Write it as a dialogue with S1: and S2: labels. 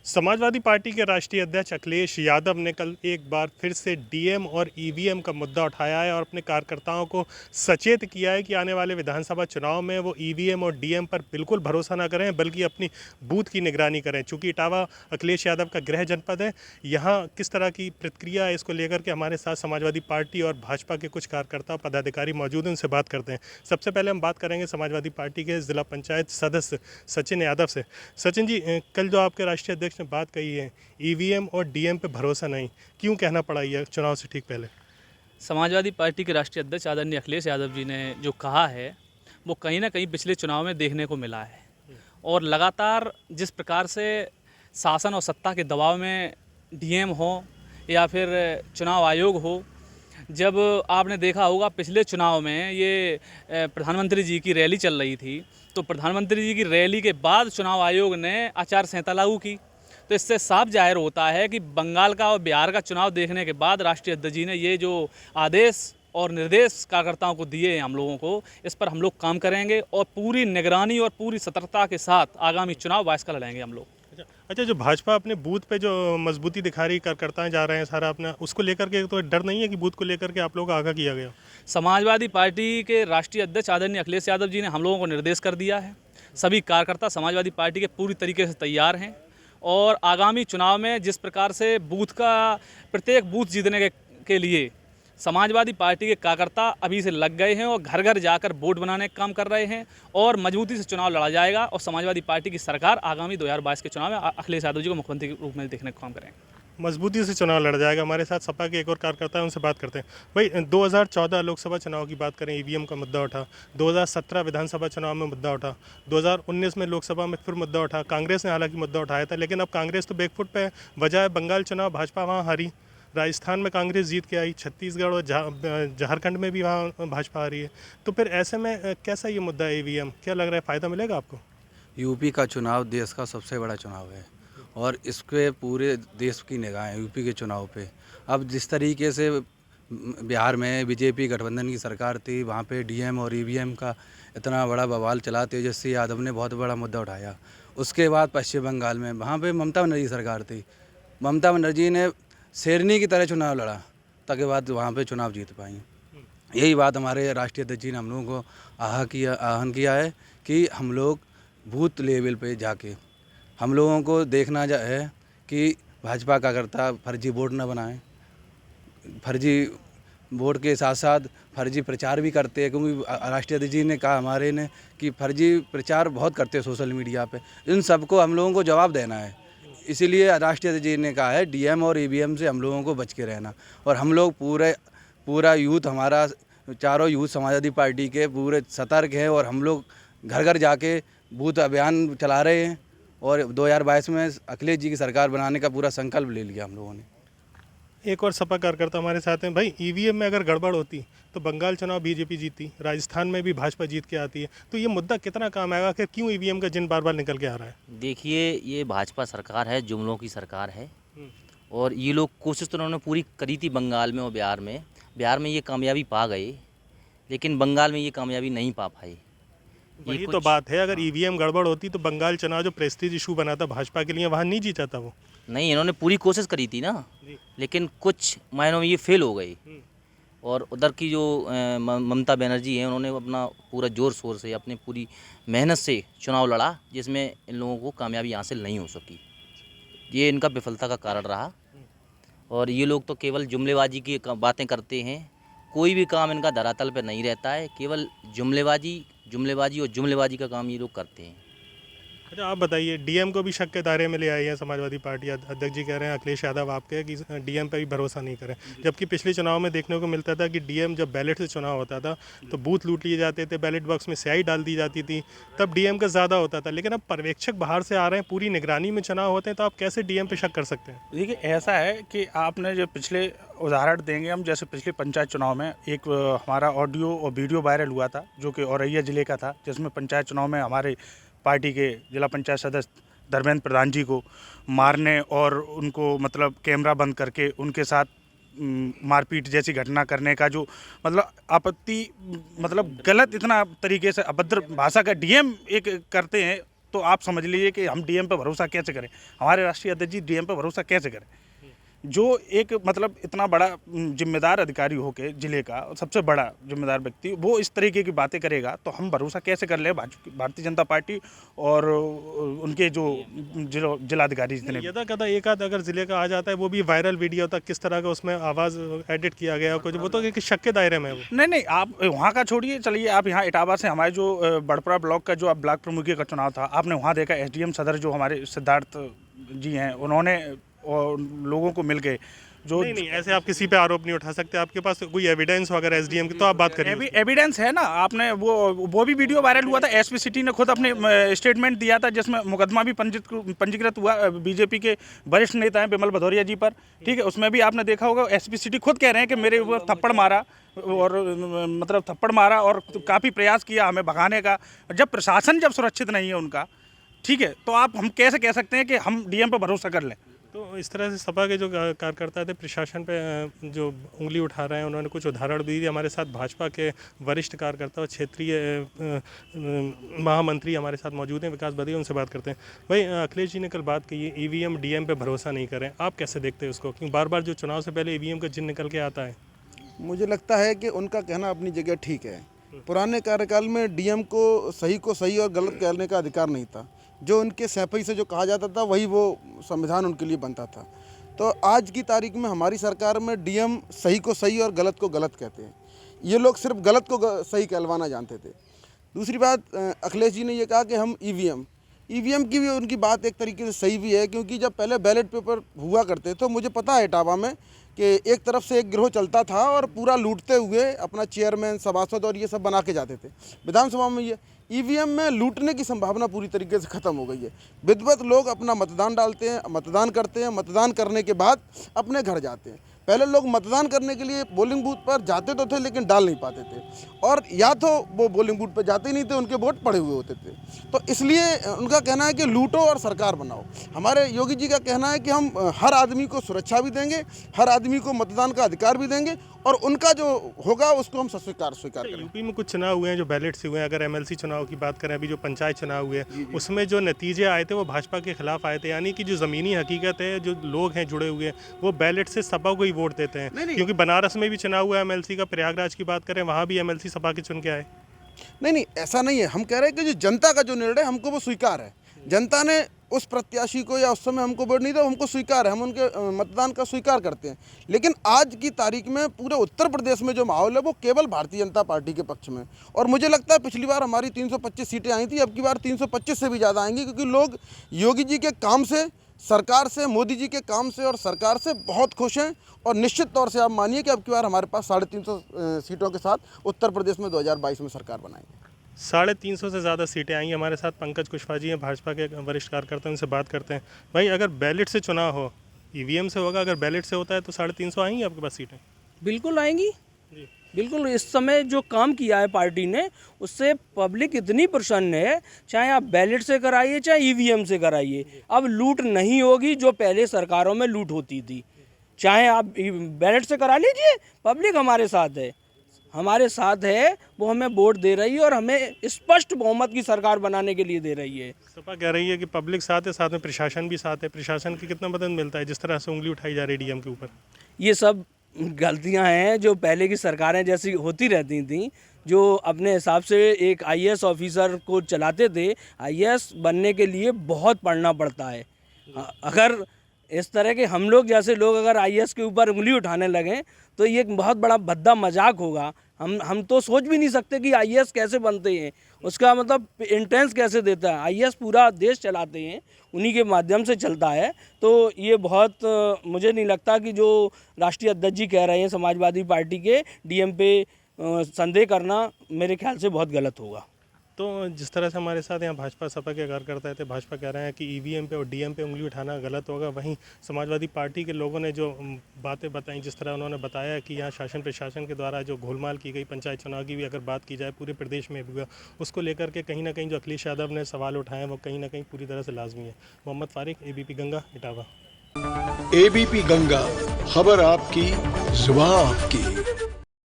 S1: Samajwadi party के राष्ट्रीय अध्यक्ष अखिलेश यादव ने कल एक बार फिर से डीएम और ईवीएम का मुद्दा उठाया है और अपने कार्यकर्ताओं को सचेत किया है कि आने वाले विधानसभा चुनाव में वो ईवीएम और डीएम पर बिल्कुल भरोसा ना करें बल्कि अपनी बूथ की निगरानी करें। चूँकि इटावा अखिलेश यादव का गृह जनपद है, यहाँ किस तरह की प्रतिक्रिया है इसको लेकर के हमारे साथ समाजवादी पार्टी और भाजपा के कुछ कार्यकर्ता पदाधिकारी मौजूद हैं, उनसे बात करते हैं। सबसे पहले हम बात करेंगे समाजवादी पार्टी के जिला पंचायत सदस्य सचिन यादव से। सचिन जी, कल जो आपके राष्ट्रीय अध्यक्ष ने बात कही है ईवीएम और डीएम पे भरोसा नहीं, क्यों कहना पड़ा ये चुनाव से ठीक पहले?
S2: समाजवादी पार्टी के राष्ट्रीय अध्यक्ष आदरणीय अखिलेश यादव जी ने जो कहा है वो कहीं ना कहीं पिछले चुनाव में देखने को मिला है। और लगातार जिस प्रकार से शासन और सत्ता के दबाव में डीएम हो या फिर चुनाव आयोग हो, जब आपने देखा होगा पिछले चुनाव में ये प्रधानमंत्री जी की रैली चल रही थी, तो प्रधानमंत्री जी की रैली के बाद चुनाव आयोग ने आचार संहिता लागू की। तो इससे साफ जाहिर होता है कि बंगाल का और बिहार का चुनाव देखने के बाद राष्ट्रीय अध्यक्ष जी ने ये जो आदेश और निर्देश कार्यकर्ताओं को दिए हैं हम लोगों को, इस पर हम लोग काम करेंगे और पूरी निगरानी और पूरी सतर्कता के साथ आगामी चुनाव 22 का लड़ेंगे हम लोग।
S1: अच्छा, जो भाजपा अपने बूथ पे जो मजबूती दिखा रही कार्यकर्ता जा रहे हैं सारा अपना, उसको लेकर के तो डर नहीं है कि बूथ को लेकर के आप लोग आगाह किया गया?
S2: समाजवादी पार्टी के राष्ट्रीय अध्यक्ष आदरणीय अखिलेश यादव जी ने हम लोगों को निर्देश कर दिया है। सभी कार्यकर्ता समाजवादी पार्टी के पूरी तरीके से तैयार हैं और आगामी चुनाव में जिस प्रकार से बूथ का प्रत्येक बूथ जीतने के लिए समाजवादी पार्टी के कार्यकर्ता अभी से लग गए हैं और घर घर जाकर वोट बनाने का काम कर रहे हैं और मजबूती से चुनाव लड़ा जाएगा और समाजवादी पार्टी की सरकार आगामी 2022 के चुनाव में अखिलेश यादव जी को मुख्यमंत्री के रूप में देखने का काम करेंगे।
S1: मजबूती से चुनाव लड़ा जाएगा। हमारे साथ सपा के एक और कार्यकर्ता है, उनसे बात करते हैं। भाई, 2014 लोकसभा चुनाव की बात करें, ईवीएम का मुद्दा उठा। 2017 विधानसभा चुनाव में मुद्दा उठा। 2019 में लोकसभा में फिर मुद्दा उठा। कांग्रेस ने हालांकि मुद्दा उठाया था, लेकिन अब कांग्रेस तो बैकफुट पे है। वजह है बंगाल चुनाव, भाजपा वहाँ हारी। राजस्थान में कांग्रेस जीत के आई, छत्तीसगढ़ और झारखंड में भी वहाँ भाजपा आ रही है। तो फिर ऐसे में कैसा ये मुद्दा है ईवीएम, क्या लग रहा है फ़ायदा मिलेगा आपको?
S3: यूपी का चुनाव देश का सबसे बड़ा चुनाव है और इसके पूरे देश की निगाहें यूपी के चुनाव पे। अब जिस तरीके से बिहार में बीजेपी गठबंधन की सरकार थी, वहाँ पे डीएम और ईवीएम का इतना बड़ा बवाल चला, तेजस्वी यादव ने बहुत बड़ा मुद्दा उठाया। उसके बाद पश्चिम बंगाल में वहाँ पे ममता बनर्जी सरकार थी, ममता बनर्जी ने शेरनी की तरह चुनाव लड़ा, ताकि बाद वहाँ पे चुनाव जीत पाई। यही बात हमारे राष्ट्रीय अध्यक्ष जी ने हम लोगों को आह्वान किया है कि हम लोग बूथ लेवल पे जाके हम लोगों को देखना है कि भाजपा कार्यकर्ता फर्जी वोट न बनाएं। फर्जी वोट के साथ साथ फर्जी प्रचार भी करते हैं, क्योंकि राष्ट्रीय अध्यक्ष जी ने कहा हमारे ने कि फर्जी प्रचार बहुत करते हैं सोशल मीडिया पे। इन सबको हम लोगों को जवाब देना है। इसीलिए राष्ट्रीय अध्यक्ष जी ने कहा है डीएम और ईवीएम से हम लोगों को बच के रहना। और हम लोग पूरा यूथ, हमारा चारों यूथ समाजवादी पार्टी के पूरे सतर्क हैं और हम लोग घर घर जाके बूथ अभियान चला रहे हैं और 2022 में अखिलेश जी की सरकार बनाने का पूरा संकल्प ले लिया हम लोगों ने।
S1: एक और सपा कार्यकर्ता हमारे साथ हैं। भाई, ईवीएम में अगर गड़बड़ होती तो बंगाल चुनाव बीजेपी जीती, राजस्थान में भी भाजपा जीत के आती है, तो ये मुद्दा कितना काम आएगा कि क्यों ईवीएम का जिन बार बार निकल के आ रहा है?
S4: देखिए, ये भाजपा सरकार है, जुमलों की सरकार है और ये लोग कोशिश तो उन्होंने पूरी करी थी बंगाल में और बिहार में ये कामयाबी पा गए, लेकिन बंगाल में ये कामयाबी नहीं पा पाए।
S1: वही तो बात है, अगर ईवीएम गड़बड़ होती तो बंगाल चुनाव जो प्रेस्टीज इशू बना था भाजपा के लिए, वहाँ नहीं जीता था वो।
S4: नहीं, इन्होंने पूरी कोशिश करी थी ना, लेकिन कुछ मायनों में ये फेल हो गई। और उधर की जो ममता बनर्जी हैं, उन्होंने अपना पूरा जोर शोर से अपनी पूरी मेहनत से चुनाव लड़ा, जिसमें इन लोगों को कामयाबी हासिल नहीं हो सकी। ये इनका विफलता का कारण रहा और ये लोग तो केवल जुमलेबाजी की बातें करते हैं। कोई भी काम इनका धरातल पर नहीं रहता है, केवल जुमलेबाजी और जुमलेबाजी का काम ये लोग करते हैं।
S1: अच्छा, आप बताइए, डीएम को भी शक के दायरे में ले आई है समाजवादी पार्टी। अध्यक्ष जी कह रहे हैं अखिलेश यादव आपके कि डीएम पे भी भरोसा नहीं करें, जबकि पिछले चुनाव में देखने को मिलता था कि डीएम जब बैलेट से चुनाव होता था तो बूथ लूट लिए जाते थे, बैलेट बॉक्स में स्याही डाल दी जाती थी, तब डीएम का ज़्यादा होता था। लेकिन अब पर्यवेक्षक बाहर से आ रहे हैं, पूरी निगरानी में चुनाव होते हैं, तो आप कैसे डीएम पे शक कर सकते हैं?
S5: देखिए, ऐसा है कि आपने जो पिछले उदाहरण देंगे हम, जैसे पिछले पंचायत चुनाव में एक हमारा ऑडियो और वीडियो वायरल हुआ था, जो कि औरैया ज़िले का था, जिसमें पंचायत चुनाव में हमारे पार्टी के जिला पंचायत सदस्य धर्मेंद्र प्रधान जी को मारने और उनको मतलब कैमरा बंद करके उनके साथ मारपीट जैसी घटना करने का जो मतलब आपत्ति, मतलब गलत इतना तरीके से अभद्र भाषा का डीएम एक करते हैं तो आप समझ लीजिए कि हम डीएम पे भरोसा कैसे करें, हमारे राष्ट्रीय अध्यक्ष जी डीएम पे भरोसा कैसे करें, जो एक मतलब इतना बड़ा जिम्मेदार अधिकारी होके जिले का सबसे बड़ा जिम्मेदार व्यक्ति वो इस तरीके की बातें करेगा, तो हम भरोसा कैसे कर ले भारतीय जनता पार्टी और उनके जो जिलाधिकारी जितने
S1: यदा कदा एक आध अगर जिले का आ जाता है वो भी वायरल वीडियो तक किस तरह का उसमें आवाज़ एडिट किया गया कुछ, वो तो एक शक के दायरे में है वो।
S5: नहीं, आप वहाँ का छोड़िए, चलिए आप यहाँ इटावा से हमारे जो बड़पड़ा ब्लॉक का जो अब ब्लॉक प्रमुखी का चुनाव था, आपने वहाँ देखा एसडीएम सदर जो हमारे सिद्धार्थ जी हैं, उन्होंने और लोगों को मिल के जो
S1: नहीं ऐसे आप किसी पे आरोप नहीं उठा सकते, आपके पास कोई एविडेंस हो अगर एसडीएम की तो आप बात करिए।
S5: एविडेंस है ना, आपने वो भी वीडियो वायरल हुआ था, एसपी सिटी ने खुद अपने स्टेटमेंट दिया था जिसमें मुकदमा भी पंजीकृत हुआ बीजेपी के वरिष्ठ नेता हैं बिमल भदौरिया जी पर, ठीक है। उसमें भी आपने देखा होगा एसपी सिटी खुद कह रहे हैं कि मेरे ऊपर थप्पड़ मारा और मतलब थप्पड़ मारा और काफ़ी प्रयास किया हमें भगाने का। जब प्रशासन जब सुरक्षित नहीं है उनका, ठीक है, तो आप हम कैसे कह सकते हैं कि हम डीएम पर भरोसा कर लें।
S1: तो इस तरह से सपा के जो कार्यकर्ता थे प्रशासन पे जो उंगली उठा रहे हैं, उन्होंने कुछ उदाहरण भी दिए। हमारे साथ भाजपा के वरिष्ठ कार्यकर्ता और क्षेत्रीय महामंत्री हमारे साथ मौजूद हैं, विकास बदिया, उनसे बात करते हैं। भाई अखिलेश जी ने कल बात की है ईवीएम डीएम पे भरोसा नहीं करें, आप कैसे देखते हैं उसको, क्योंकि बार बार जो चुनाव से पहले ईवीएम का चिन्ह निकल के आता है?
S6: मुझे लगता है कि उनका कहना अपनी जगह ठीक है। पुराने कार्यकाल में डीएम को सही और गलत कहने का अधिकार नहीं था, जो उनके सैफई से जो कहा जाता था वही वो संविधान उनके लिए बनता था। तो आज की तारीख में हमारी सरकार में डीएम सही को सही और गलत को गलत कहते हैं। ये लोग सिर्फ गलत को सही कहलवाना जानते थे। दूसरी बात, अखिलेश जी ने ये कहा कि हम ईवीएम की भी उनकी बात एक तरीके से सही भी है, क्योंकि जब पहले बैलेट पेपर हुआ करते तो मुझे पता है इटावा में कि एक तरफ से एक गिरोह चलता था और पूरा लूटते हुए अपना चेयरमैन, सभासद और ये सब बना के जाते थे विधानसभा में। ये ईवीएम में लूटने की संभावना पूरी तरीके से ख़त्म हो गई है। विधिवत लोग अपना मतदान डालते हैं, मतदान करते हैं, मतदान करने के बाद अपने घर जाते हैं। पहले लोग मतदान करने के लिए पोलिंग बूथ पर जाते तो थे लेकिन डाल नहीं पाते थे, और या तो वो पोलिंग बूथ पर जाते ही नहीं थे, उनके वोट पड़े हुए होते थे। तो इसलिए उनका कहना है कि लूटो और सरकार बनाओ। हमारे योगी जी का कहना है कि हम हर आदमी को सुरक्षा भी देंगे, हर आदमी को मतदान का अधिकार भी देंगे, और उनका जो होगा उसको हम स्वीकार करेंगे।
S1: यूपी में कुछ चुनाव हुए हैं जो बैलेट से हुए हैं। अगर एमएलसी चुनाव की बात करें, अभी जो पंचायत चुनाव हुए उसमें जो नतीजे आए थे वो भाजपा के खिलाफ आए थे, यानी कि जो ज़मीनी हकीकत है, जो लोग हैं जुड़े हुए वो बैलेट से सपा को ही वोट देते हैं। क्योंकि बनारस में भी चुनाव हुआ एमएलसी का, प्रयागराज की बात करें वहाँ भी एमएलसी सपा के चुन के आए।
S6: नहीं, ऐसा नहीं है। हम कह रहे हैं कि जो जनता का जो निर्णय हमको वो स्वीकार है। जनता ने उस प्रत्याशी को या उस समय हमको वोट नहीं दिया, हमको स्वीकार है, हम उनके मतदान का स्वीकार करते हैं। लेकिन आज की तारीख में पूरे उत्तर प्रदेश में जो माहौल है वो केवल भारतीय जनता पार्टी के पक्ष में। और मुझे लगता है पिछली बार हमारी 325 सीटें आई थी, अब की बार 325 से भी ज़्यादा आएंगी, क्योंकि लोग योगी जी के काम से, सरकार से, मोदी जी के काम से और सरकार से बहुत खुश हैं। और निश्चित तौर से आप मानिए कि अब की बार हमारे पास 350 सीटों के साथ उत्तर प्रदेश में 2022 में सरकार बनाएंगे।
S1: 350 से ज़्यादा सीटें आई। हमारे साथ पंकज कुशवाहा जी हैं, भाजपा के वरिष्ठ कार्यकर्ता, उनसे बात करते हैं। भाई अगर बैलेट से चुनाव हो, ईवीएम से होगा, अगर बैलेट से होता है तो 350 आएंगी आपके पास सीटें?
S7: बिल्कुल आएंगी, बिल्कुल। इस समय जो काम किया है पार्टी ने, उससे पब्लिक इतनी प्रसन्न है, चाहे आप बैलेट से कराइए चाहे ईवीएम से कराइए। अब लूट नहीं होगी जो पहले सरकारों में लूट होती थी। चाहे आप बैलेट से करा लीजिए, पब्लिक हमारे साथ है, वो हमें वोट दे रही है और हमें स्पष्ट बहुमत की सरकार बनाने के लिए दे रही है।
S1: सपा कह रही है कि पब्लिक साथ है, साथ में प्रशासन भी साथ है। प्रशासन की कितना मदद मिलता है जिस तरह से उंगली उठाई जा रही है डीएम के ऊपर?
S7: ये सब गलतियां हैं जो पहले की सरकारें जैसी होती रहती थी, जो अपने हिसाब से एक आईएएस ऑफिसर को चलाते थे। आईएएस बनने के लिए बहुत पढ़ना पड़ता है। अगर इस तरह के हम लोग जैसे लोग अगर आईएएस के ऊपर उंगली उठाने लगें तो ये एक बहुत बड़ा भद्दा मजाक होगा। हम तो सोच भी नहीं सकते कि आईएएस कैसे बनते हैं, उसका मतलब एंट्रेंस कैसे देता है। आईएएस पूरा देश चलाते हैं, उन्हीं के माध्यम से चलता है। तो ये बहुत मुझे नहीं लगता कि जो राष्ट्रीय अध्यक्ष जी कह रहे हैं समाजवादी पार्टी के, डीएम पे संदेह करना मेरे ख्याल से बहुत गलत होगा।
S1: तो जिस तरह से हमारे साथ यहाँ भाजपा सपा के कार्यकर्ता थे, भाजपा कह रहे हैं कि ईवीएम पे और डीएम पे उंगली उठाना गलत होगा। वहीं समाजवादी पार्टी के लोगों ने जो बातें बताई, जिस तरह उन्होंने बताया कि यहाँ शासन प्रशासन के द्वारा जो घोलमाल की गई, पंचायत चुनाव की भी अगर बात की जाए पूरे प्रदेश में भी हुआ, उसको लेकर के कहीं ना कहीं जो अखिलेश यादव ने सवाल उठाए वो कहीं ना कहीं पूरी तरह से लाजमी है। मोहम्मद फारिक, एबीपी गंगा, इटावा।
S8: एबीपी गंगा, खबर आपकी, जुबान आपकी।